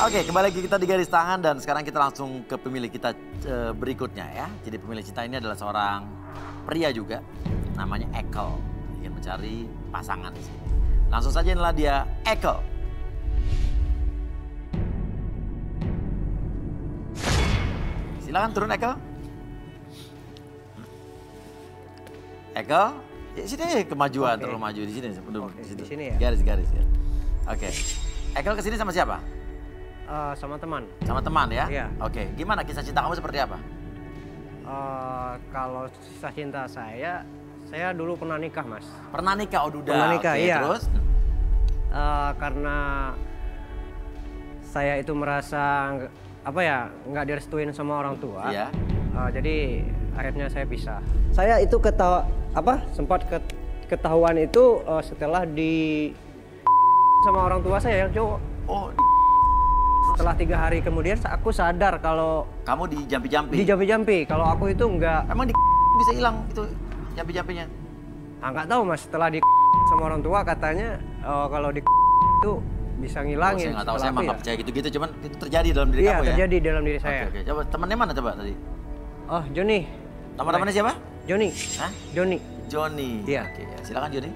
Oke, kembali lagi kita di garis tangan dan sekarang kita langsung ke pemilih kita berikutnya ya. Jadi pemilih kita ini adalah seorang pria juga, namanya Ekel. Ingin mencari pasangan di sini. Langsung saja inilah dia, Ekel. Silakan turun Ekel. Ekel, ya, sini kemajuan, terlalu maju di sini. Di sini ya. Garis-garis ya. Oke. Ekel kesini sama siapa? Sama teman. Sama teman ya? Iya. Oke, gimana kisah cinta kamu seperti apa? Kalau kisah cinta saya dulu pernah nikah, Mas. Pernah nikah, oh udah. Pernah nikah, oke, iya. Terus? Karena saya itu merasa nggak direstuin sama orang tua. Iya. Jadi akhirnya saya pisah. Saya itu sempat ketahuan itu setelah sama orang tua saya yang cowok. Oh, Setelah 3 hari kemudian aku sadar kalau kamu di jampi-jampi? di jampi-jampi, kalau aku itu nggak. Emang di bisa hilang itu jampi-jampinya? Nggak tahu, Mas, setelah sama orang tua katanya kalau itu bisa ngilangin. Saya nggak tahu, saya setelah emang itu nggak percaya gitu-gitu, cuman itu terjadi dalam diri Iya, kamu ya? terjadi dalam diri saya. Oke. Coba temannya mana coba tadi? Oh, Joni. Teman-temannya siapa? Joni. Hah? Joni. Joni. Iya. Oke, ya. Silakan Joni.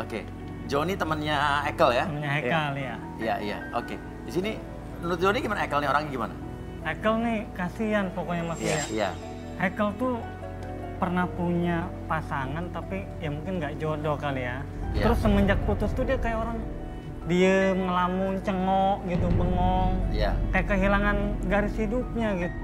Oke. Joni temannya Ekel ya? Temennya Haikal ya. Iya. Oke. Di sini menurut Joni gimana, Ekel nih orangnya gimana? Haikal nih kasihan pokoknya Mas ya. Iya. Haikal tuh pernah punya pasangan tapi ya mungkin nggak jodoh kali ya. Iya. Terus semenjak putus tuh dia kayak orang diem, ngelamun, cengok gitu, bengong. Iya. Kayak kehilangan garis hidupnya gitu.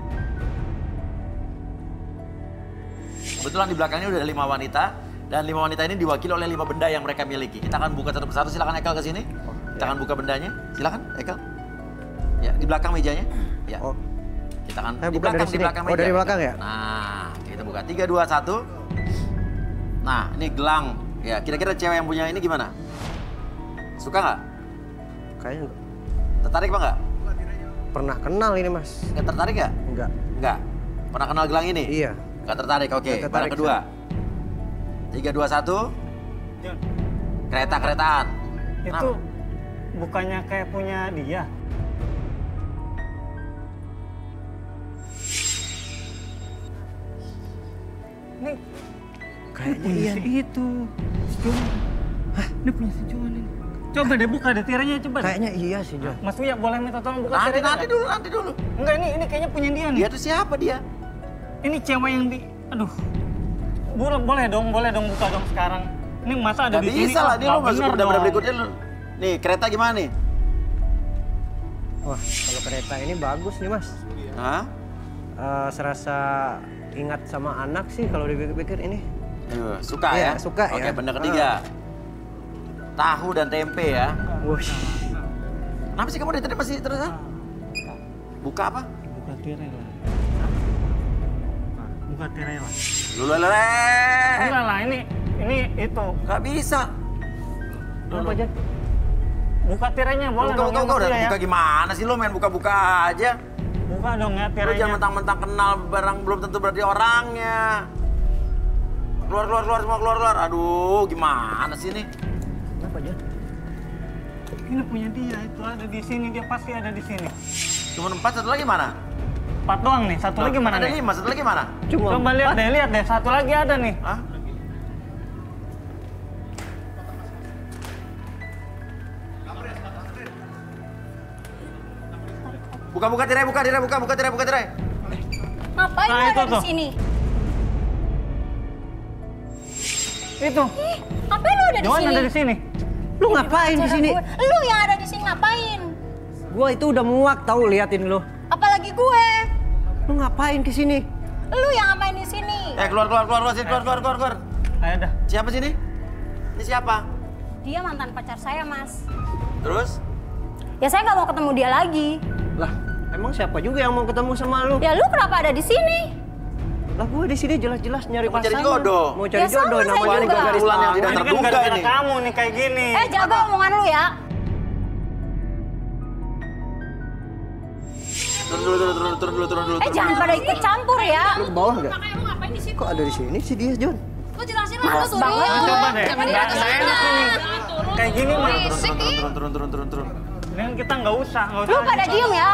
Kebetulan di belakangnya udah ada 5 wanita dan 5 wanita ini diwakili oleh 5 benda yang mereka miliki. Kita akan buka satu persatu. Silakan Ekel ke sini. Kita akan buka bendanya. Silakan Ekel. Ya, di belakang mejanya. Ya. Oh. Kita akan Buka di belakang dari sini. meja. Dari belakang ya? Nah, kita buka 3 2 1. Nah, ini gelang. Ya, kira-kira cewek yang punya ini gimana? Suka nggak? Kayaknya Tertarik apa nggak? pernah kenal ini, Mas. Nggak tertarik nggak? Enggak. Nggak. Pernah kenal gelang ini? Iya. Nggak tertarik, oke. Nggak tertarik, Barang kedua. 3 2 1. Jon, Kereta-keretaan. itu bukannya kayak punya dia? Ini Kayaknya punya iya. si itu. Si Jon. Hah? Ini punya si Jon ini. Coba deh buka deh tirainya coba. deh. Kayaknya iya sih, Jon. Mas Uya boleh minta tolong buka Nanti tirainya? nanti dulu. Enggak, ini kayaknya punya dia nih. Dia tuh siapa dia? Ini cewek yang aduh. Boleh dong buka dong sekarang. Ini masa ada Gak di sini? bisa lah, Oh, ini lo nggak masuk bener ke benda dong. berikutnya lu. Nih, kereta gimana nih? Wah, kalau kereta ini bagus nih, Mas. Hah? Serasa ingat sama anak sih kalau dipikir-pikir ini. Suka Iya, ya? suka Oke, ya. benda ketiga. Tahu dan tempe ya. Wush. Kenapa sih kamu dari tadi masih terus? Buka apa? Buka tirai lah. Buka tirai lah. Lululele. Enggak lah, ini itu. Gak bisa. Apa aja? Buka tirainya boleh Buka, dong. buka, Mas udah Uya ya. buka gimana sih lo main buka-buka aja? Buka dong ya Lo tirainya. jangan mentang-mentang kenal barang belum tentu berarti orangnya. Keluar semua keluar. Aduh, gimana sih ini? Apa aja? Ini punya dia, itu ada di sini, dia pasti ada di sini. Cuma 4, satu lagi mana? 4 doang nih, satu lagi mana Ada nih? 5, satu lagi mana? Coba lihat deh, satu lagi ada nih. Hah? Buka tirai. Ngapain Nah, lu itu ada di tuh. sini? Itu. Ih, ngapain lu ada di Johan sini? ada di sini. Lu ngapain di Acara sini? gue. Lu yang ada di sini ngapain? Gua itu udah muak tahu liatin lu. Apalagi gue. Lu ngapain ke sini? Lu yang ngapain di sini? Keluar sini, keluar. Ayo dah. Siapa sih ini? Ini siapa? Dia mantan pacar saya, Mas. Terus? Ya saya nggak mau ketemu dia lagi. Lah, emang siapa juga yang mau ketemu sama lu? Ya lu kenapa ada di sini? Lah gua di sini jelas-jelas nyari Mau cari pasangan. jodoh. Mau cari Ya sama, jodoh saya namanya juga. juga garis Bulan yang tangan. tidak Ini kan terduga gara-gara ini. kamu nih kayak gini. Jaga omongan lu ya. Turun dulu. Jangan pada ikut campur ya. Lu ke bawah enggak? Makanya lu ngapain di situ? Kok ada di sini sih dia, Jon? Lu jelasin lah, lu turun. banget. Nah, coba deh. Jangan Nggak di atas enak sana. ini. Kayak gini mah. Turun. Dengan kita nggak usah. Lu pada diem ya?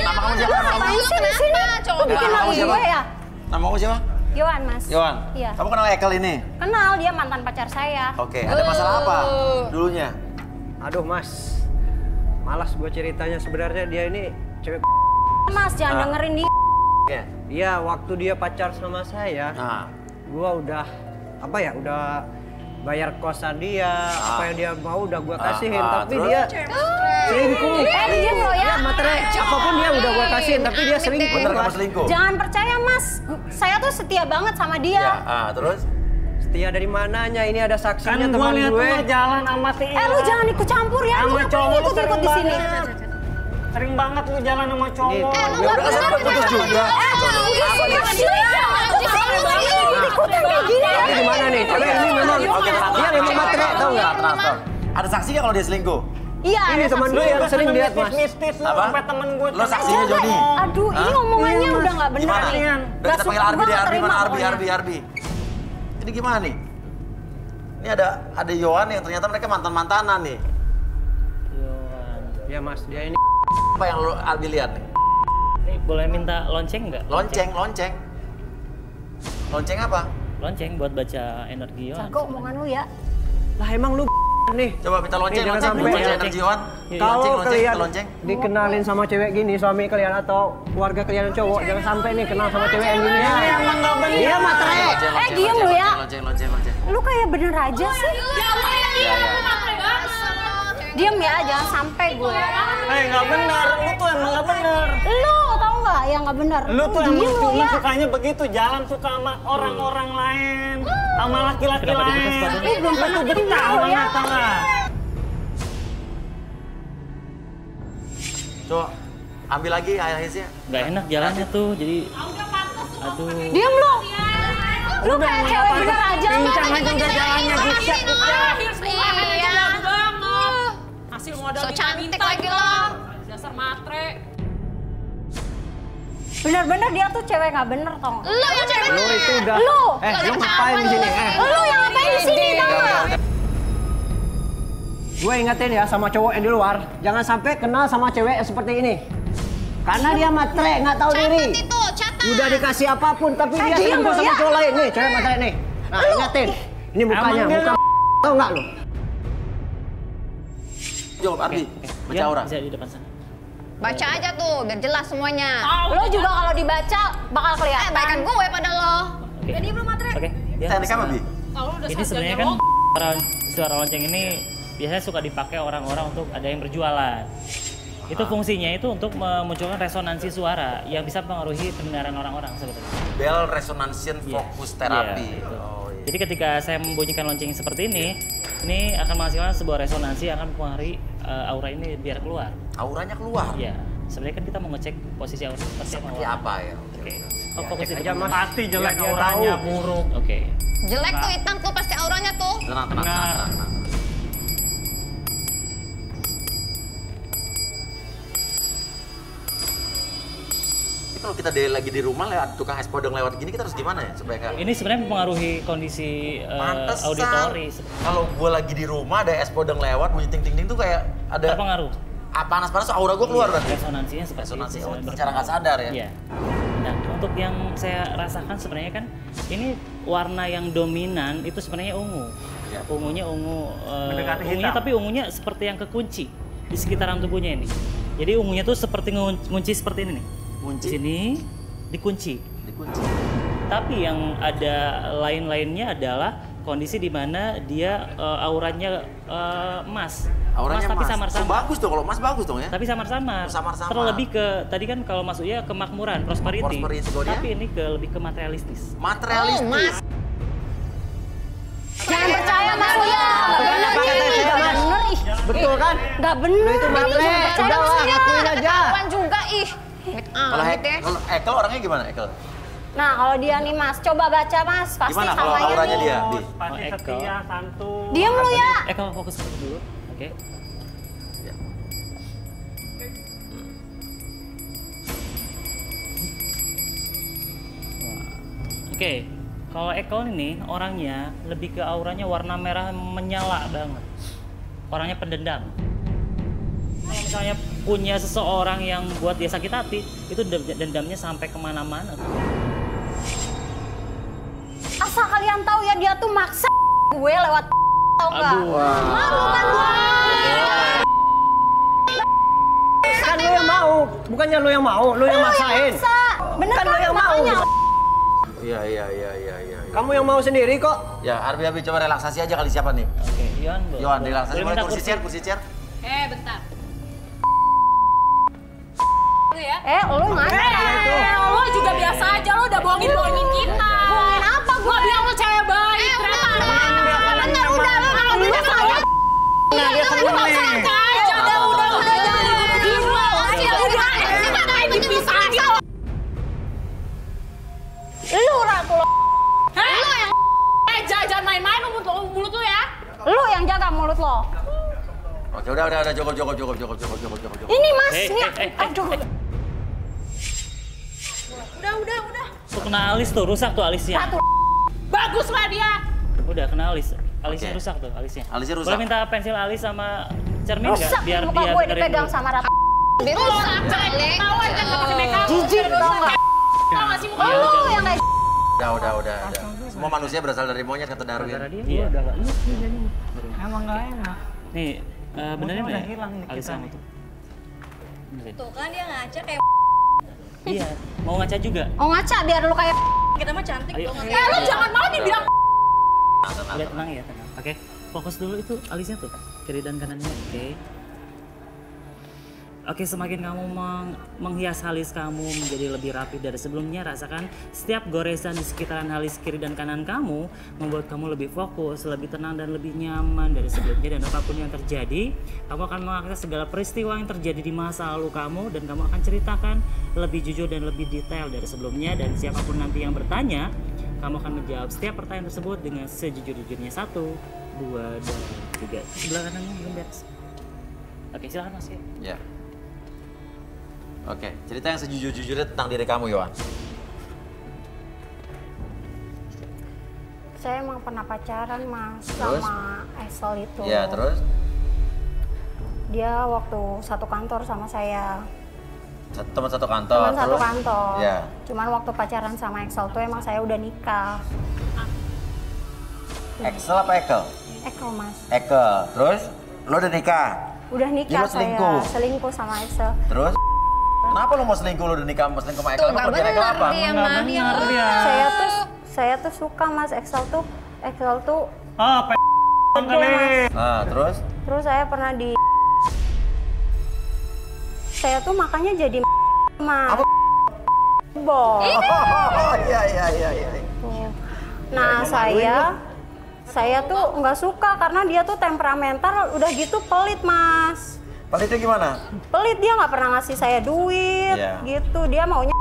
Nama kamu siapa? Lu ngapain sih di sini? Lu bikin Nama kamu malu siapa? gue ya? Nama kamu siapa? Yohan, Mas. Yohan. Iya. Kamu kenal Ekel ini? Kenal, dia mantan pacar saya. Oke, ada masalah apa dulunya? Aduh mas, malas gue ceritanya. Sebenarnya dia ini cewek. Mas, jangan dengerin dia. Oke. Iya, waktu dia pacar sama saya, Nah, gue udah apa ya, udah bayar kosan dia, apa yang dia mau udah gue kasihin. Tapi terus? dia selingkuh. Diem lo ya. Materai apapun dia udah gue kasihin, tapi dia selingkuh. bener kamu Mas. selingkuh? Jangan percaya, Mas. Saya tuh setia banget sama Ya, dia. terus? Setia dari mananya? Ini ada Kan saksinya gue teman lihat gue. lu jalan sama si Lu jangan ikut campur ya. Lu Sama ngapain cowok lu ikut-ikut sering di sini? banget. Sering banget lu jalan sama cowok. Nih, Ya udah kan sempat putus juga. Ikut-ikutan kayak gini ya. Ini gimana nih? Cewek ini memang dia memang materai, tau nggak? Tenang. Ada saksi nggak kalau dia selingkuh? Iya, Ini ada teman saksi. gue yang sering lihat mas. Mistis lu Apa? sampai temen gue. Lo saksinya Joni? Aduh, ini omongannya udah nggak bener Gimana? nih. Udah kita panggil Arbi deh, Arbi mana Arbi? Ini gimana nih? Ini ada Yohan yang ternyata mereka mantan-mantanan nih. Ya mas, dia ini. Apa yang lo Arbi lihat nih? Ini boleh minta lonceng nggak? Lonceng. Lonceng apa? Lonceng buat baca energi Yohan. Jago omongan lu ya. Lah emang lu nih. Coba minta lonceng, Nih, jangan lonceng. sampai. Baca energi Yohan. Kalau kalian lonceng. dikenalin sama cewek gini, suami kalian atau keluarga kalian yang cowok, jangan sampai nih kenal sama cewek yang gini ya. Emang nggak bener. Dia materai. Diem lu ya. Lonceng. Lu kayak bener aja sih. Iya. Diem ya, jangan sampai gue. Nggak bener. Lu tuh emang nggak bener. Lu tau nggak yang nggak bener? Lu tuh diem emang lu cuma ya. sukanya begitu, jalan suka sama orang-orang lain, sama laki-laki Kenapa dibuka lain. sepatunya? Lu belum pernah Lu betah kenal ya. banget, tau nggak? Coba ambil lagi air haiznya. Nggak enak jalannya tuh, jadi aduh. Diem lu. Lu kayak cewek bener aja. Pincang aja udah jalannya dicek. Hasil modal So cantik lagi lo. dasar matre. Bener-bener dia tuh cewek nggak bener tau nggak? Lo yang cewek Lu itu udah. Lu. Lu ngapain di sini? Lu yang ngapain di sini tau nggak? Gue ingetin ya sama cowok yang di luar, jangan sampai kenal sama cewek yang seperti ini. Karena dia materai, nggak tahu diri. catat itu, catat. Udah dikasih apapun, tapi dia diem selingkuh lu sama ya. cowok lain. Nih, cewek materai nih. Nah, ingetin. Ini mukanya, Emang dia muka tau nggak lu? Jawab Arbi. Baca Ya, aura. bisa di depan sana. Baca aja tuh, biar jelas semuanya. Lo juga kalau dibaca bakal kelihatan. Baikan gue pada lo. Oke. Oke. Ya, Teknik apa, Bi? Kalau udah ini sebenarnya kan suara lonceng ini biasanya suka dipakai orang-orang untuk ada yang berjualan. Itu fungsinya itu untuk memunculkan resonansi suara yang bisa mempengaruhi pendengaran orang-orang sebetulnya. Bell resonansian Iya. fokus terapi. Iya, betul. Oh, iya. Jadi ketika saya membunyikan lonceng seperti ini akan menghasilkan sebuah resonansi yang akan mempengaruhi aura ini biar keluar. Auranya keluar. Iya. Sebenarnya kan kita mau ngecek posisi aura Seperti apa ya? Oke. Oh, fokus di aja, depan. Mas. Pasti jelek Biar dia auranya, tahu. buruk. Oke. Jelek tuh, hitam tuh pasti auranya tuh. Tenang. Benar. Ini kalau kita lagi di rumah lewat tukang es podeng lewat gini kita harus gimana ya supaya nggak Ini sebenarnya mempengaruhi kondisi pantesan. auditori. Kalau gue lagi di rumah ada es podeng lewat bunyi ting ting ting tuh kayak ada Terpengaruh. panas aura gue keluar berarti. Resonansinya seperti Resonansi itu. oh, sebenarnya secara nggak sadar ya. Iya. Nah, untuk yang saya rasakan sebenarnya kan ini warna yang dominan itu sebenarnya ungu. Iya. Ungunya ungu, Mendekati ungunya hitam. tapi ungunya seperti yang kekunci di sekitaran tubuhnya ini. Jadi ungunya tuh seperti ngunci seperti ini nih. Kunci. Di sini dikunci. Dikunci. Tapi yang ada lain-lainnya adalah kondisi di mana dia auranya emas. Auranya tapi emas. Oh, samar-samar. bagus dong kalau emas bagus dong ya. Tapi samar-samar. Oh, samar-samar. Terlebih ke tadi kan kalau masuknya kemakmuran, prosperity. Prosperity, kalau dia? Tapi ini lebih ke materialistis. Materialistis. Oh, Mas. Jangan percaya mas lu ya. Nggak bener nih. Nggak bener ih. Betul kan? Nggak bener. Lu itu materai, Jangan percaya udah mas lah, lu ya. ngakuin aja. Kawan juga ih. Kalau Amit ya. kalau Ekel orangnya gimana Ekel? Nah kalau dia nih mas, coba baca mas. Pasti Gimana kalau samanya auranya nih. dia? Bi? Pasti Oh, Eko. setia, santun. Diem lu ya. Kalau fokus dulu, oke. Ya. Oke, kalau Ekol ini orangnya lebih ke auranya warna merah menyala banget. Orangnya pendendam. misalnya punya seseorang yang buat dia sakit hati, itu dendamnya sampai kemana-mana. Asal kalian tahu ya, dia tuh maksa gue lewat tau nggak? Malu kan gue? Kan lo yang mau, bukannya lo yang mau, lo yang maksain. Bener Kan lo yang mau. Iya. Kamu yang mau sendiri kok. Ya, Arbi coba relaksasi aja kali siapa nih? Oke, Yohan. Yohan, relaksasi. Boleh Boleh minta kursi chair. Bentar. Lu ya? Lu mana? Lo juga biasa aja, lo udah bohongin kita. Bohongin apa gue? Gua bilang lo cewek baik, ternyata Bener, udah lo kalau gitu saya. udah jangan dibikin lo. Udah, ini bisa aja. Lu Ratu lo. Lu yang jangan main-main mulut lu ya. Lu yang jaga mulut lo. Oke, udah cukup. Ini Mas, Hey, nih. hey. Aduh. Udah. Tuh kena alis tuh, rusak tuh alisnya. Ratu. Bagus lah dia. Udah kena alis. Alisnya Oke. rusak tuh, alisnya. Alisnya rusak. Boleh minta pensil alis sama cermin nggak? Rusak Biar muka dia gue dengerin dipegang dulu. sama Ratu. Dirusak kali. Tahu kan pakai makeup. Jijik tau nggak? Tahu nggak sih muka Lu yang kayak Udah. Semua manusia berasal dari monyet kata Darwin. Gara-gara dia, iya. Emang nggak enak. Nih, benerin udah nggak hilang ya nih alis kita kamu nih. tuh? Benerin. Tuh kan dia ngaca kayak Iya, mau ngaca juga. Oh ngaca biar lu kayak kita mah cantik Ayo. dong. lu jangan mau dibilang. Udah tenang ya, tenang. Oke, fokus dulu itu alisnya tuh, kiri dan kanannya. Oke, semakin kamu menghias alis kamu menjadi lebih rapi dari sebelumnya, rasakan setiap goresan di sekitaran alis kiri dan kanan kamu membuat kamu lebih fokus, lebih tenang dan lebih nyaman dari sebelumnya. Dan apapun yang terjadi, kamu akan mengakses segala peristiwa yang terjadi di masa lalu kamu dan kamu akan ceritakan lebih jujur dan lebih detail dari sebelumnya. Dan siapapun nanti yang bertanya, kamu akan menjawab setiap pertanyaan tersebut dengan sejujur-jujurnya. 1, 2, dan 3. Sebelah kanannya belum beres. Oke, silakan Mas. Ya. Oke, cerita yang sejujur-jujurnya tentang diri kamu, Yohan. saya emang pernah pacaran Mas Terus? sama Esel itu. Ya, terus? Dia waktu satu kantor sama saya. Teman satu kantor. Teman satu terus? kantor. Ya. Cuman waktu pacaran sama Excel tuh emang saya udah nikah. Excel apa Ekel? Excel Mas. Ekel. Terus? Lo udah nikah? Udah Jadi nikah lo selingkuh? saya. Selingkuh sama Excel. Terus? Kenapa lo mau selingkuh? Lo udah nikah mau selingkuh sama Ekel? Tuh, Lo nggak kerjaan Ekel benar apa? dia mah. Saya tuh suka Mas Excel tuh. Oh, kali. Nah, terus? Terus saya pernah di saya tuh makanya jadi Mas. Apa? Bos. Oh, iya. Nah, saya tuh nggak suka karena dia tuh temperamental, udah gitu pelit Mas. Pelitnya gimana? Pelit, dia nggak pernah ngasih saya duit, Iya. gitu. Dia maunya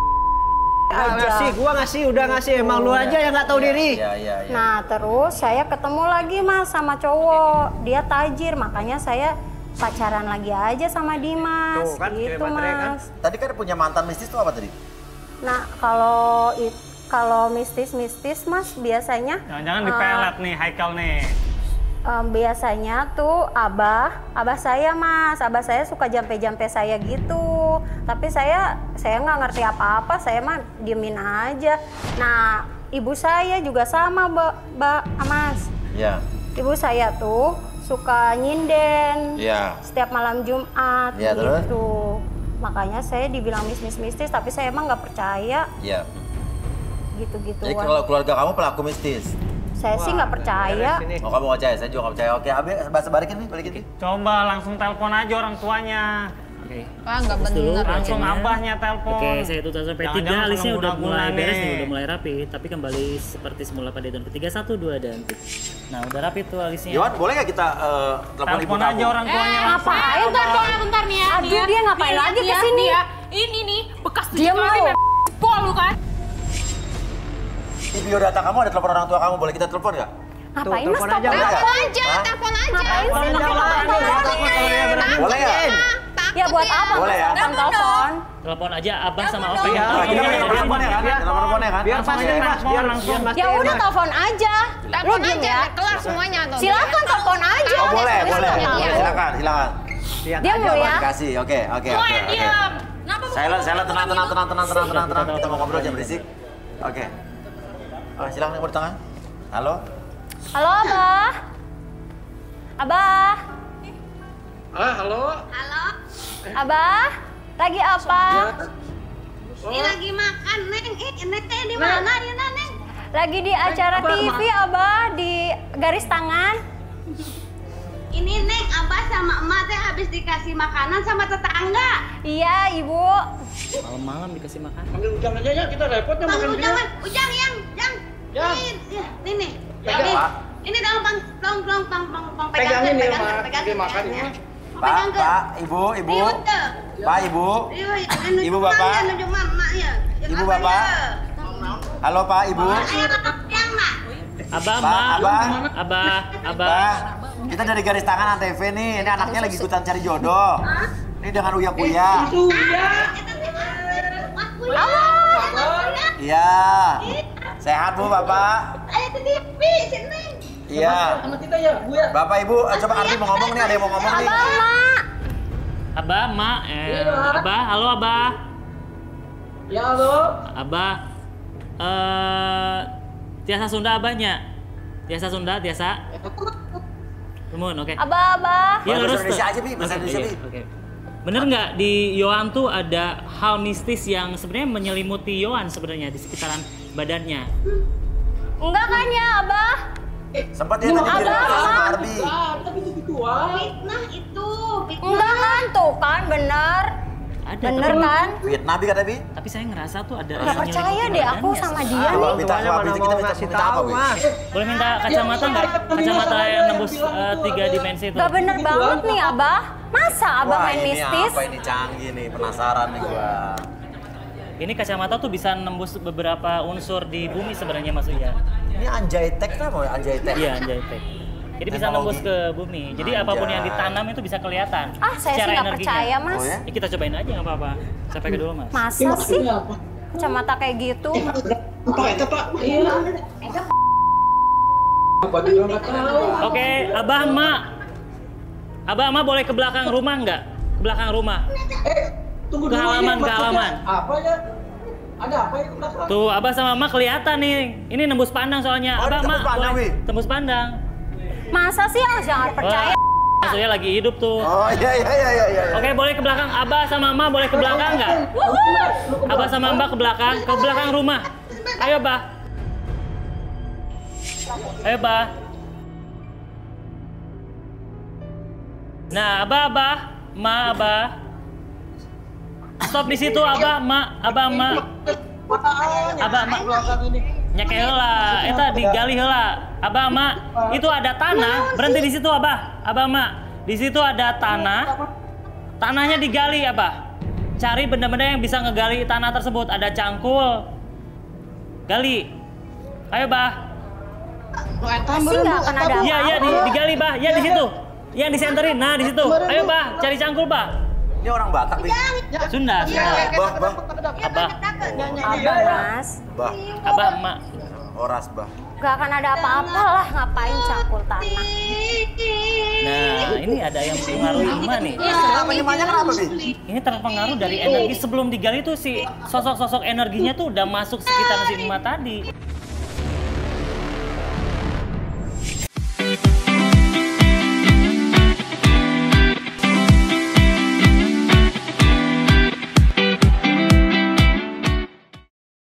Gua ngasih, udah ngasih. Emang lu aja yang nggak tahu diri. Iya. Nah, terus saya ketemu lagi Mas sama cowok. Dia tajir, makanya saya pacaran lagi aja sama Dimas. Tuh kan, gitu cewek baterai kan? Mas. Tadi kan punya mantan mistis tuh apa tadi? Nah, kalau mistis Mas biasanya Jangan-jangan dipelet nih Haikal nih. biasanya tuh abah saya Mas, abah saya suka jampe-jampe saya gitu. Tapi saya nggak ngerti apa-apa, saya mah diemin aja. Nah, ibu saya juga sama Mas. Iya. Ibu saya tuh suka nyinden Iya. setiap malam Jumat Iya, terus? gitu. Makanya saya dibilang mistis, tapi saya emang nggak percaya Iya. gitu-gitu. Jadi kalau keluarga kamu pelaku mistis? Saya sih nggak percaya. Oh, kamu nggak percaya? Saya juga nggak percaya. Oke, Abi, balikin nih. Coba langsung telepon aja orang tuanya. Oke. Wah, nggak Fokus dulu, bener. Langsung Acehnya. abahnya telepon. Oke, saya tutup sampai 3. Jangan-jangan Alisnya udah mulai guna-guna beres nih, nih. udah mulai rapi. Tapi kembali seperti semula pada hitungan ketiga, 1, 2, dan 3. Nah, udah rapi tuh alisnya. Yohan, boleh nggak kita telepon ibu Telepon kamu? aja orang tuanya langsung. ngapain Bentar nih ya. Aduh, dia ngapain lagi ke sini? Ini nih, bekas Diam 7 kali lu. pol lu kan. Di biodata kamu ada telepon orang tua kamu, boleh kita telepon nggak? Ngapain Tuh, Mas telepon aja, telepon? Boleh nggak? Telepon aja, Hah? telepon aja. Ngapain sih pakai telepon? Boleh nggak? Ya buat apa Boleh Mas ya? telepon? Telepon aja abang sama openg. Iya, Nah, kita pakai teleponnya kan? Biar- Teleponnya kan? Biar Langsung pasti aja. Mas, biar langsung. Ya udah telepon aja. Lu Telepon diem aja, ya. kelar semuanya tuh. Silakan telepon aja. Oh, boleh. Iya. Silakan. Lihat Diam aja, lu Bang. ya. Kasih, oke. Diam. Kenapa Silent, tenang. Kita mau ngobrol jangan berisik. Oke. Oh, silakan yang tangan. Halo. Halo, Abah. Abah. Halo. Abah. Lagi apa? Ini lagi makan, Neng. Neng teh di mana ya, Neng? Lagi di acara TV, Abah, di garis tangan. Ini Neng, Abah sama Emak teh habis dikasih makanan sama tetangga. Iya, Ibu. Malam-malam dikasih makan. Panggil Ujang aja ya, kita repotnya Bang makan Ujang, dia. Ujang, yang. Yang. Ini. Pegang, Ini. Pak. Ini dong, Bang, Pegangin ya, pegang, Mak. pegang, Oke, makan ya. ya. Pak, Ibu. Pak, Ibu. Ibu, Bapak. Ibu, Bapak. Halo, Pak, Ibu. Abah, Pak, Ma. Abah. Kita dari garis tangan Antv nih. Ini anaknya lagi ikutan cari jodoh. Ini dengan Uya-Kuya. Iya. Sehat, Bu, Bapak. Iya. Sama kita ya, Bu ya. Bapak, Ibu, coba Ardi mau ngomong nih. Ada yang mau ngomong nih. Abah, Mak. Abah, Ma. Abah, halo Abah. Ya, halo. Abah. Tiasa Sunda abahnya. Tiasa Sunda, tiasa. Lumun, oke. Abah. Iya, Bahasa lurus Indonesia tuh. aja, Bi. Bahasa Oke, Indonesia, iya, Bi. oke. Bener nggak di Yohan tuh ada hal mistis yang sebenarnya menyelimuti Yohan sebenarnya di sekitaran badannya? Enggak kan ya, Abah? Sempat dia tadi di Abah. sama Ardi. Tapi itu gituan. Fitnah itu, Enggak kan, tuh kan, bener. Ada. Bener tapi, kan? Fitnah, Bi, kata Bi. tapi saya ngerasa tuh ada Nggak yang percaya menyelimuti deh aku badannya. sama dia Ah, nih. minta Tuanya apa, mana Bi? mau Kita ngasih minta apa, tahu, Bi? Mas. Boleh minta kacamata nggak? Kacamata yang nembus 3 dimensi itu. Gak bener banget nih, Abah. Masa Abah Wah, main ini mistis? apa ini canggih nih, penasaran nih gua. Ini kacamata tuh bisa nembus beberapa unsur di bumi sebenarnya Mas Uya. Ini anjay tek apa ya? Anjay tek. Iya, anjay teh. Jadi bisa Teknologi. nembus ke bumi. Jadi apapun yang Anjay. ditanam itu bisa kelihatan. Ah, saya sih nggak percaya, Mas. Oh ya? Ya, kita cobain aja nggak apa-apa. Saya pakai dulu Mas. Masa sih? Kacamata kayak gitu? Pak, itu Pak. Iya. Apa juga nggak tahu. Oke, Abah Emak. Abah Emak boleh ke belakang rumah nggak? Ke belakang rumah. Tunggu Ke dulu. halaman, ini ke maksudnya halaman. Apa ya? Ada apa ya di belakang? Tuh, Abah sama Emak kelihatan nih. Ini nembus pandang soalnya. Oh, Abah ini tembus Emak pandang, boleh Wi. tembus pandang. Masa sih? Oh, jangan percaya. Mas Uya lagi hidup tuh. Oh iya. Oke, boleh ke belakang. Abah sama Emak boleh ke belakang nggak? Abah sama Mbak ke belakang rumah. Ayo, Bah. Ayo, Bah. Nah, Abah, Ma, Abah. Stop di situ, Abah, Ma, Abah, Ma. Abah, Ma. Nyake heula, eta digali heula. Abah, Ma, itu ada tanah, berhenti di situ, Abah. Abah, Ma, di situ ada tanah. Tanahnya digali, Abah. Cari benda-benda yang bisa ngegali tanah tersebut. Ada cangkul. Gali. Ayo, Bah. Pasti nggak akan ada Iya, iya, apa-apa. digali, Bah. Ya di situ. Yang disenterin. Nah, di situ. Ayo, Bah, cari cangkul, Bah. Ini orang Batak, Bi. Sunda, Sunda. Bah. Abah, Abah, Mas. Bah. Abah, Emak. Oras, Bah. Gak akan ada apa-apa lah, ngapain cangkul tanah. Nah, ini ada yang mempengaruhi Emak nih. Kenapa nyemanya kenapa, Bi? Ini terpengaruh dari energi sebelum digali tuh si sosok-sosok energinya tuh udah masuk sekitar si Emak tadi.